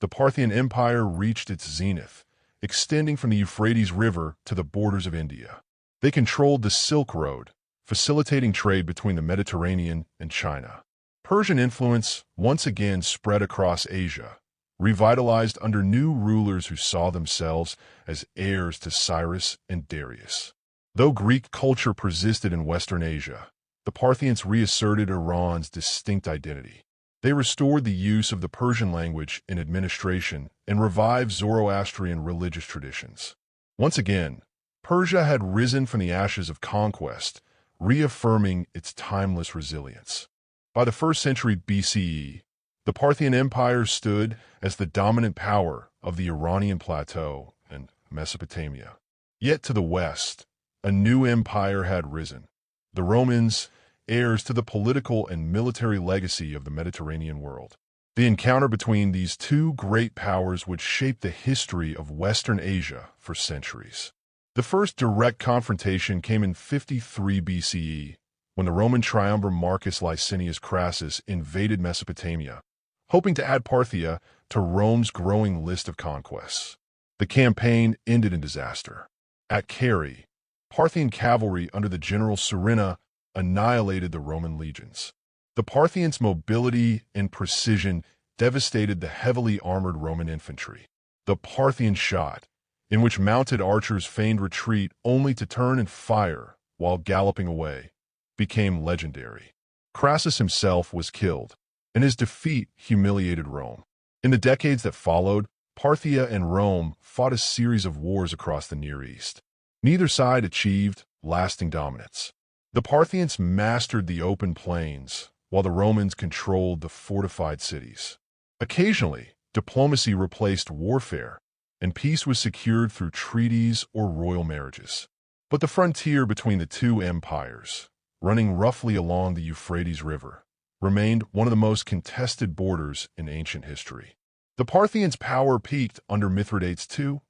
the Parthian Empire reached its zenith, extending from the Euphrates River to the borders of India. They controlled the Silk Road, facilitating trade between the Mediterranean and China. Persian influence once again spread across Asia, revitalized under new rulers who saw themselves as heirs to Cyrus and Darius. Though Greek culture persisted in Western Asia, the Parthians reasserted Iran's distinct identity. They restored the use of the Persian language in administration and revived Zoroastrian religious traditions. Once again, Persia had risen from the ashes of conquest, reaffirming its timeless resilience. By the 1st century BCE, the Parthian Empire stood as the dominant power of the Iranian plateau and Mesopotamia. Yet to the west, a new empire had risen. The Romans, heirs to the political and military legacy of the Mediterranean world. The encounter between these two great powers would shape the history of Western Asia for centuries. The first direct confrontation came in 53 BCE, when the Roman triumvir Marcus Licinius Crassus invaded Mesopotamia, hoping to add Parthia to Rome's growing list of conquests. The campaign ended in disaster. At Carrhae, Parthian cavalry under the general Cyrena annihilated the Roman legions. The Parthians' mobility and precision devastated the heavily armored Roman infantry. The Parthian shot, in which mounted archers feigned retreat only to turn and fire while galloping away, became legendary. Crassus himself was killed, and his defeat humiliated Rome. In the decades that followed, Parthia and Rome fought a series of wars across the Near East. Neither side achieved lasting dominance. The Parthians mastered the open plains, while the Romans controlled the fortified cities. Occasionally, diplomacy replaced warfare, and peace was secured through treaties or royal marriages. But the frontier between the two empires, running roughly along the Euphrates River, remained one of the most contested borders in ancient history. The Parthians' power peaked under Mithridates II,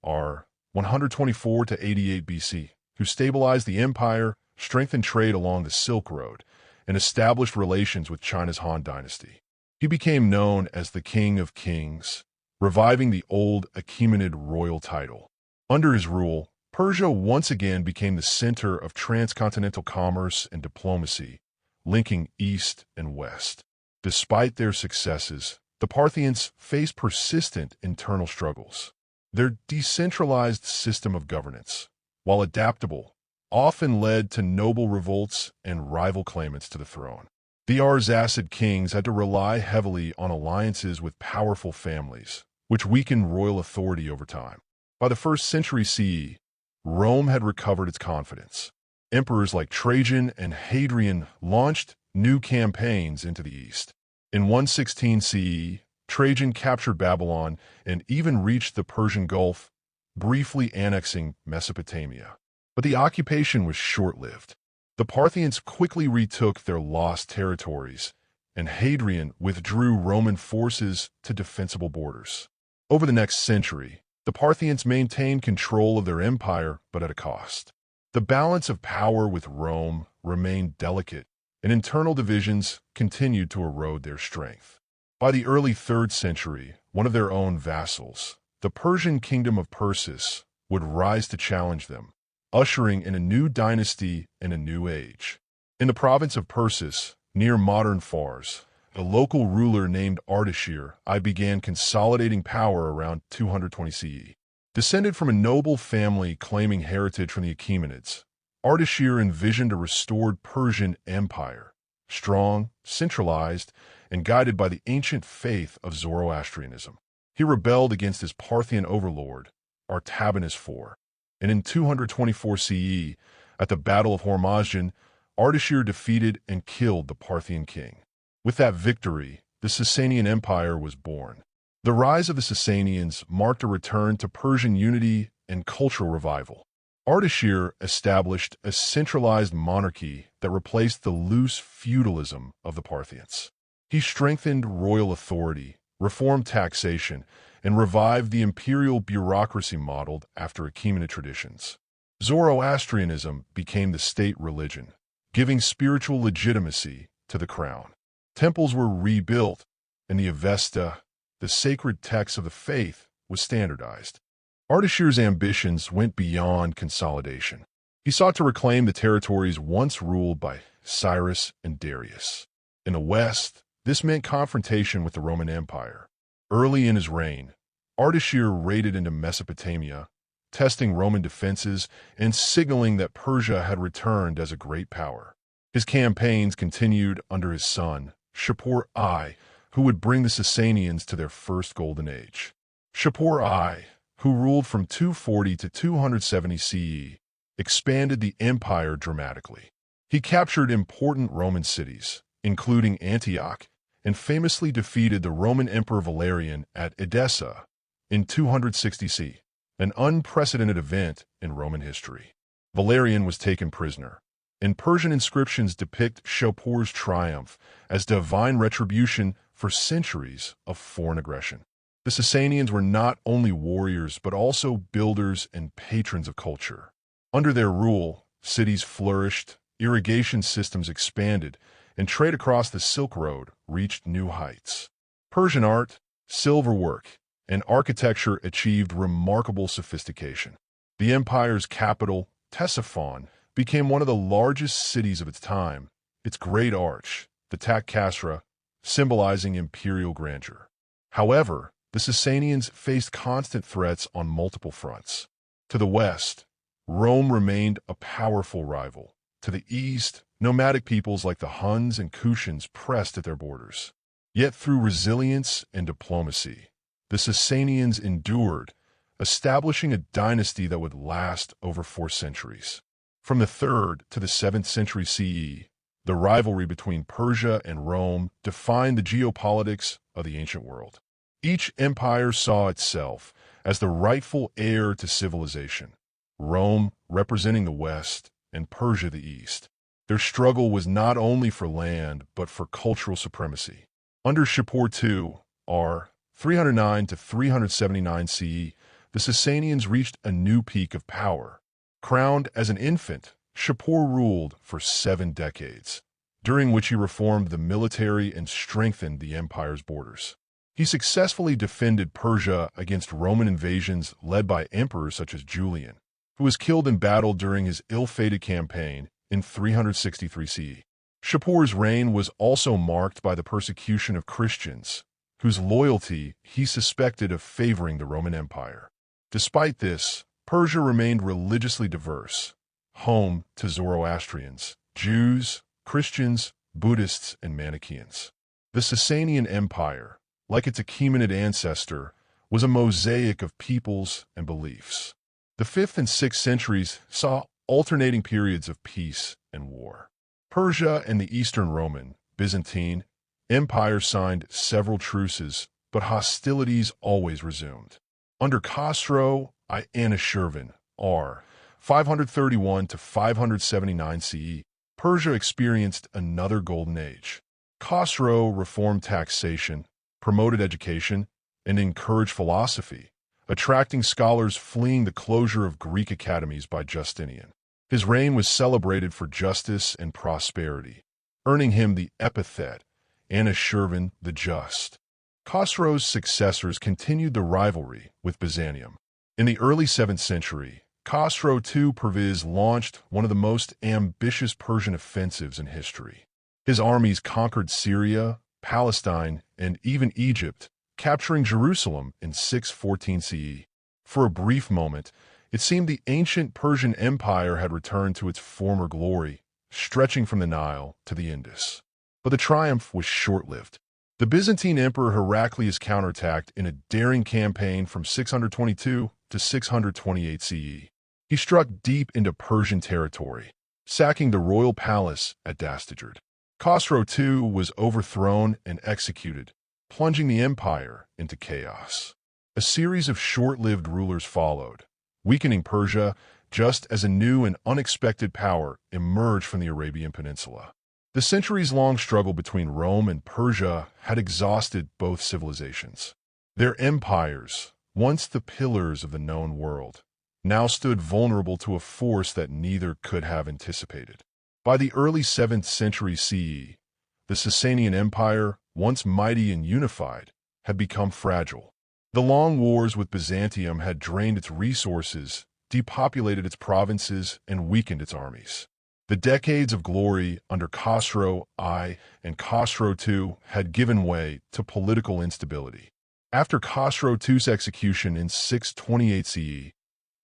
r. 124 to 88 BC, who stabilized the empire, strengthened trade along the Silk Road, and established relations with China's Han Dynasty. He became known as the King of Kings, reviving the old Achaemenid royal title. Under his rule, Persia once again became the center of transcontinental commerce and diplomacy, linking East and West. Despite their successes, the Parthians faced persistent internal struggles. Their decentralized system of governance, while adaptable, often led to noble revolts and rival claimants to the throne. The Arsacid kings had to rely heavily on alliances with powerful families, which weakened royal authority over time. By the 1st century CE, Rome had recovered its confidence. Emperors like Trajan and Hadrian launched new campaigns into the east. In 116 CE, Trajan captured Babylon and even reached the Persian Gulf, briefly annexing Mesopotamia. But the occupation was short-lived. The Parthians quickly retook their lost territories, and Hadrian withdrew Roman forces to defensible borders. Over the next century, the Parthians maintained control of their empire, but at a cost. The balance of power with Rome remained delicate, and internal divisions continued to erode their strength. By the early 3rd century, one of their own vassals, the Persian kingdom of Persis, would rise to challenge them, ushering in a new dynasty and a new age. In the province of Persis, near modern Fars, a local ruler named Ardashir I began consolidating power around 220 CE. Descended from a noble family claiming heritage from the Achaemenids, Ardashir envisioned a restored Persian Empire, strong, centralized, and guided by the ancient faith of Zoroastrianism. He rebelled against his Parthian overlord, Artabanus IV, and in 224 CE, at the Battle of Hormozgan, Ardashir defeated and killed the Parthian king. With that victory, the Sasanian Empire was born. The rise of the Sasanians marked a return to Persian unity and cultural revival. Ardashir established a centralized monarchy that replaced the loose feudalism of the Parthians. He strengthened royal authority, reformed taxation, and revived the imperial bureaucracy modeled after Achaemenid traditions. Zoroastrianism became the state religion, giving spiritual legitimacy to the crown. Temples were rebuilt, and the Avesta, the sacred text of the faith, was standardized. Ardashir's ambitions went beyond consolidation. He sought to reclaim the territories once ruled by Cyrus and Darius. In the West, this meant confrontation with the Roman Empire. Early in his reign, Ardashir raided into Mesopotamia, testing Roman defenses and signaling that Persia had returned as a great power. His campaigns continued under his son, Shapur I, who would bring the Sasanians to their first golden age. Shapur I, who ruled from 240 to 270 CE, expanded the empire dramatically. He captured important Roman cities, including Antioch, and famously defeated the Roman Emperor Valerian at Edessa in 260 CE, an unprecedented event in Roman history. Valerian was taken prisoner, and Persian inscriptions depict Shapur's triumph as divine retribution for centuries of foreign aggression. The Sasanians were not only warriors but also builders and patrons of culture. Under their rule, cities flourished, irrigation systems expanded, and trade across the Silk Road reached new heights. Persian art, silverwork, and architecture achieved remarkable sophistication. The empire's capital, Ctesiphon, became one of the largest cities of its time, its great arch, the Takhtasra, symbolizing imperial grandeur. However, the Sasanians faced constant threats on multiple fronts. To the west, Rome remained a powerful rival. To the east, nomadic peoples like the Huns and Kushans pressed at their borders. Yet through resilience and diplomacy, the Sasanians endured, establishing a dynasty that would last over 4 centuries. From the 3rd to the 7th century CE, the rivalry between Persia and Rome defined the geopolitics of the ancient world. Each empire saw itself as the rightful heir to civilization, Rome representing the West and Persia the East. Their struggle was not only for land, but for cultural supremacy. Under Shapur II, r. 309 to 379 CE, the Sasanians reached a new peak of power. Crowned as an infant, Shapur ruled for 7 decades, during which he reformed the military and strengthened the empire's borders. He successfully defended Persia against Roman invasions led by emperors such as Julian, who was killed in battle during his ill-fated campaign in 363 CE. Shapur's reign was also marked by the persecution of Christians, whose loyalty he suspected of favoring the Roman Empire. Despite this, Persia remained religiously diverse, home to Zoroastrians, Jews, Christians, Buddhists, and Manichaeans. The Sasanian Empire, like its Achaemenid ancestor, was a mosaic of peoples and beliefs. The 5th and 6th centuries saw alternating periods of peace and war. Persia and the Eastern Roman, Byzantine, empires signed several truces, but hostilities always resumed. Under Khosrow I Anushirvan, r. 531 to 579 CE, Persia experienced another golden age. Khosrow reformed taxation, promoted education, and encouraged philosophy, attracting scholars fleeing the closure of Greek academies by Justinian. His reign was celebrated for justice and prosperity, earning him the epithet Anushirvan the Just. Khosrow's successors continued the rivalry with Byzantium. In the early 7th century, Khosrow II Perviz launched one of the most ambitious Persian offensives in history. His armies conquered Syria, Palestine, and even Egypt, capturing Jerusalem in 614 CE. For a brief moment, it seemed the ancient Persian Empire had returned to its former glory, stretching from the Nile to the Indus. But the triumph was short-lived. The Byzantine Emperor Heraclius counterattacked in a daring campaign from 622 to 628 CE. He struck deep into Persian territory, sacking the royal palace at Dastagerd. Khosrow II was overthrown and executed, plunging the empire into chaos. A series of short-lived rulers followed, weakening Persia just as a new and unexpected power emerged from the Arabian Peninsula. The centuries-long struggle between Rome and Persia had exhausted both civilizations. Their empires, once the pillars of the known world, now stood vulnerable to a force that neither could have anticipated. By the early 7th century CE, the Sasanian Empire, once mighty and unified, had become fragile. The long wars with Byzantium had drained its resources, depopulated its provinces, and weakened its armies. The decades of glory under Khosrow I and Khosrow II had given way to political instability. After Khosrow II's execution in 628 CE,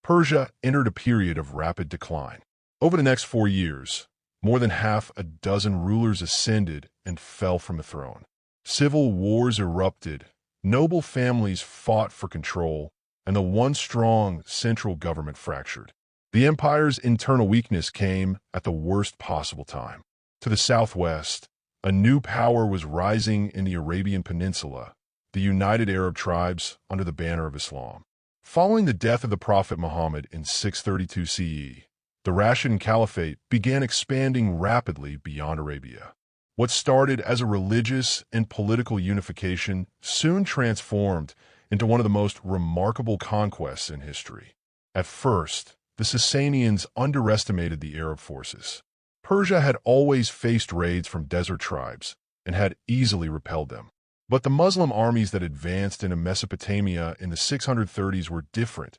Persia entered a period of rapid decline. Over the next 4 years, more than half a dozen rulers ascended and fell from the throne. Civil wars erupted, noble families fought for control, and the once strong central government fractured. The empire's internal weakness came at the worst possible time. To the southwest, a new power was rising in the Arabian Peninsula, the United Arab Tribes under the banner of Islam. Following the death of the Prophet Muhammad in 632 CE, the Rashidun Caliphate began expanding rapidly beyond Arabia. What started as a religious and political unification soon transformed into one of the most remarkable conquests in history. At first, the Sasanians underestimated the Arab forces. Persia had always faced raids from desert tribes and had easily repelled them. But the Muslim armies that advanced into Mesopotamia in the 630s were different,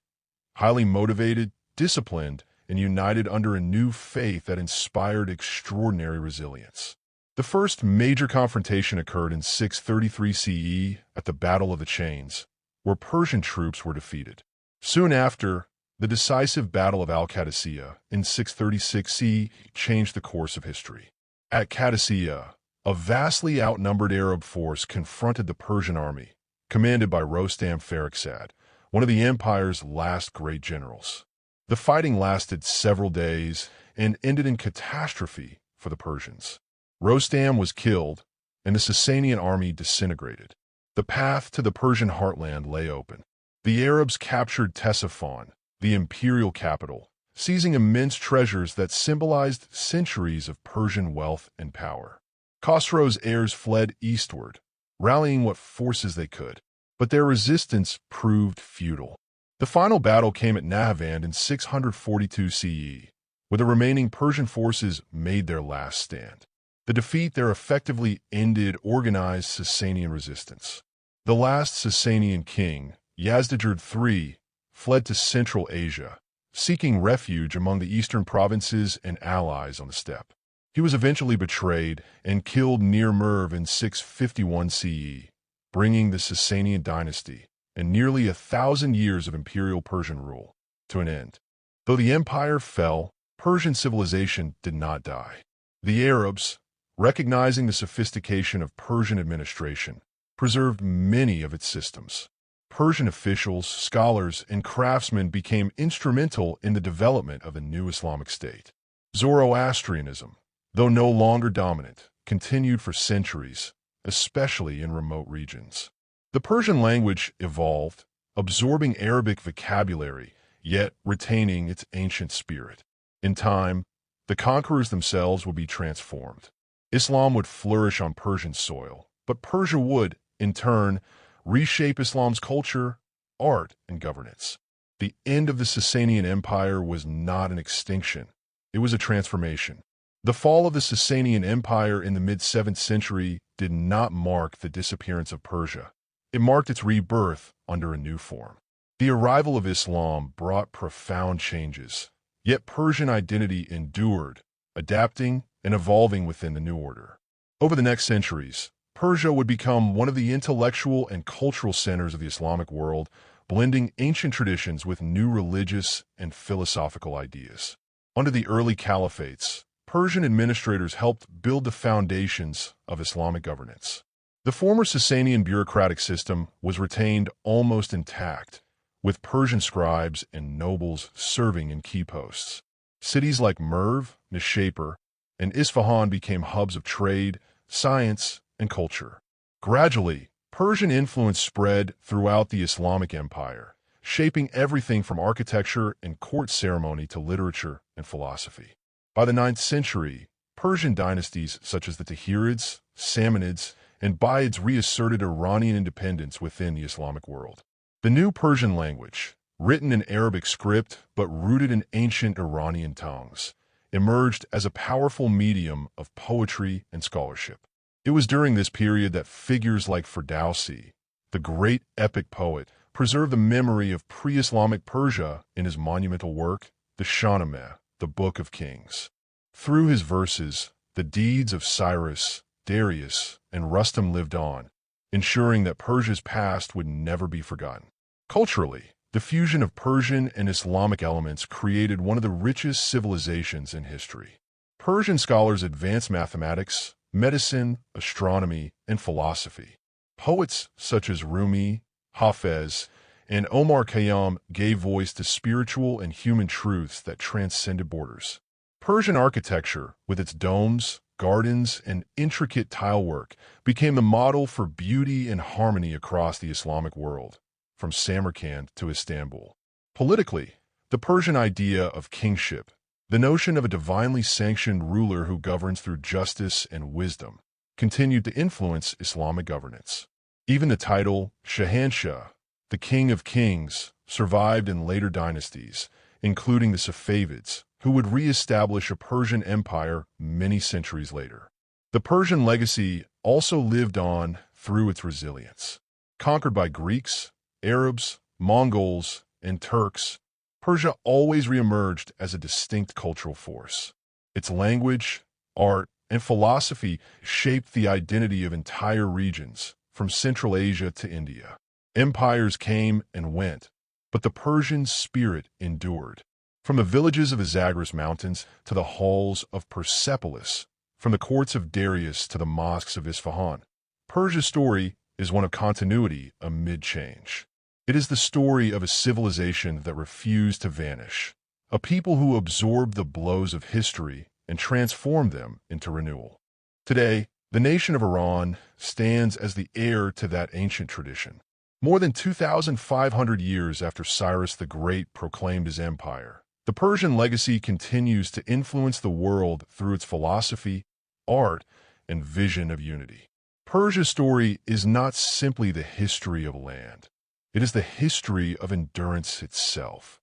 highly motivated, disciplined, and united under a new faith that inspired extraordinary resilience. The first major confrontation occurred in 633 CE at the Battle of the Chains, where Persian troops were defeated. Soon after, the decisive Battle of Al-Qadisiyah in 636 CE changed the course of history. At Qadisiyah, a vastly outnumbered Arab force confronted the Persian army, commanded by Rostam Farrukhzad, one of the empire's last great generals. The fighting lasted several days and ended in catastrophe for the Persians. Rostam was killed, and the Sasanian army disintegrated. The path to the Persian heartland lay open. The Arabs captured Ctesiphon, the imperial capital, seizing immense treasures that symbolized centuries of Persian wealth and power. Khosrow's heirs fled eastward, rallying what forces they could, but their resistance proved futile. The final battle came at Nahavand in 642 CE, where the remaining Persian forces made their last stand. The defeat there effectively ended organized Sasanian resistance. The last Sasanian king, Yazdegerd III, fled to Central Asia, seeking refuge among the eastern provinces and allies on the steppe. He was eventually betrayed and killed near Merv in 651 CE, bringing the Sasanian dynasty and nearly 1,000 years of imperial Persian rule to an end. Though the empire fell, Persian civilization did not die. The Arabs, recognizing the sophistication of Persian administration, preserved many of its systems. Persian officials, scholars, and craftsmen became instrumental in the development of the new Islamic state. Zoroastrianism, though no longer dominant, continued for centuries, especially in remote regions. The Persian language evolved, absorbing Arabic vocabulary, yet retaining its ancient spirit. In time, the conquerors themselves would be transformed. Islam would flourish on Persian soil, but Persia would, in turn, reshape Islam's culture, art, and governance. The end of the Sasanian Empire was not an extinction. It was a transformation. The fall of the Sasanian Empire in the mid-7th century did not mark the disappearance of Persia. It marked its rebirth under a new form. The arrival of Islam brought profound changes, yet Persian identity endured, adapting and evolving within the new order. Over the next centuries, Persia would become one of the intellectual and cultural centers of the Islamic world, blending ancient traditions with new religious and philosophical ideas. Under the early caliphates, Persian administrators helped build the foundations of Islamic governance. The former Sasanian bureaucratic system was retained almost intact, with Persian scribes and nobles serving in key posts. Cities like Merv, Nishapur, and Isfahan became hubs of trade, science, and culture. Gradually, Persian influence spread throughout the Islamic Empire, shaping everything from architecture and court ceremony to literature and philosophy. By the 9th century, Persian dynasties such as the Tahirids, Samanids, and Buyids reasserted Iranian independence within the Islamic world. The new Persian language, written in Arabic script but rooted in ancient Iranian tongues, emerged as a powerful medium of poetry and scholarship. It was during this period that figures like Ferdowsi, the great epic poet, preserved the memory of pre-Islamic Persia in his monumental work, the Shahnameh, the Book of Kings. Through his verses, the deeds of Cyrus, Darius, and Rustam lived on, ensuring that Persia's past would never be forgotten. Culturally, the fusion of Persian and Islamic elements created one of the richest civilizations in history. Persian scholars advanced mathematics, medicine, astronomy, and philosophy. Poets such as Rumi, Hafez, and Omar Khayyam gave voice to spiritual and human truths that transcended borders. Persian architecture, with its domes, gardens, and intricate tilework, became the model for beauty and harmony across the Islamic world, from Samarkand to Istanbul. Politically, the Persian idea of kingship, the notion of a divinely sanctioned ruler who governs through justice and wisdom, continued to influence Islamic governance. Even the title Shahanshah, the King of Kings, survived in later dynasties, including the Safavids, who would re-establish a Persian empire many centuries later. The Persian legacy also lived on through its resilience. Conquered by Greeks, Arabs, Mongols, and Turks, Persia always reemerged as a distinct cultural force. Its language, art, and philosophy shaped the identity of entire regions, from Central Asia to India. Empires came and went, but the Persian spirit endured. From the villages of the Zagros Mountains to the halls of Persepolis, from the courts of Darius to the mosques of Isfahan, Persia's story is one of continuity amid change. It is the story of a civilization that refused to vanish, a people who absorbed the blows of history and transformed them into renewal. Today, the nation of Iran stands as the heir to that ancient tradition. More than 2,500 years after Cyrus the Great proclaimed his empire, the Persian legacy continues to influence the world through its philosophy, art, and vision of unity. Persia's story is not simply the history of land. It is the history of endurance itself.